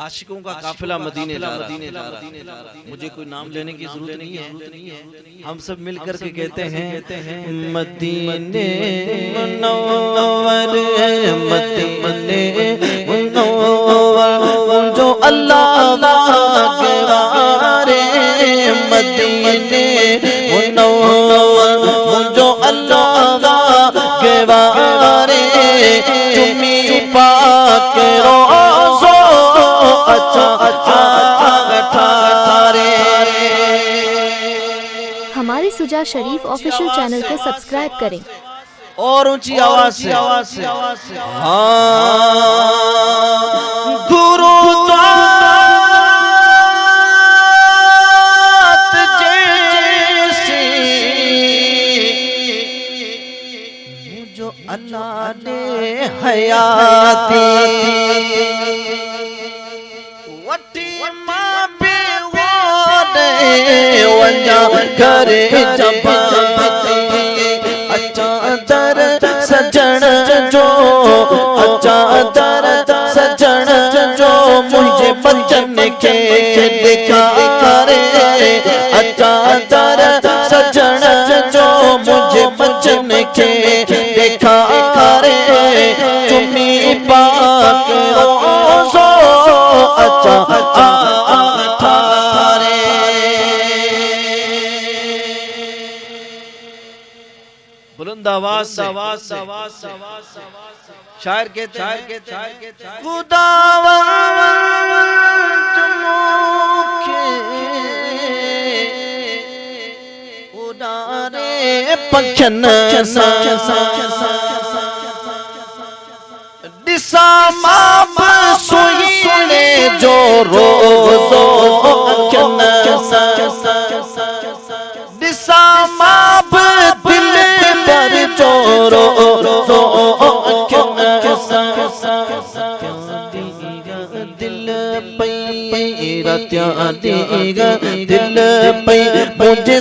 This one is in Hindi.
आशिकों का काफिला मदीने जा रहा है। मुझे कोई नाम लेने की जरूरत नहीं है, हम सब मिलकर के कहते हैं मदीने मुनव्वर है, मदीने मुनव्वर जो अल्लाह के वारे, मदीने मुनव्वर जो अल्लाह के वारे, चुम्मी पाक रोज़ो अच्छा अच्छा ठारे। हमारे सुजा शरीफ ऑफिशियल चैनल को सब्सक्राइब करें और ऊंची आवाज से हाँ दुरूदात जैसी जो अल्लाह ने हयाती वटी मां पे वो दे वंजा करे चपाती सजन जो अच्छा दर सजन जो मुझे बचन के दिखा रे, अच्छा दर सजन जो मुझे बचन के दिखा रे, चुम्मी पाक रोज़ो अच्छा ठारे। बुलंद आवाज शायर कहते हैं खुदावंद मुखे उड़ारे पंखन दिशा माप सुईने जो रोज़ो अखन दिशा माप दिल पर चोरो रो दिल पैरा त्या दिल पै मुझे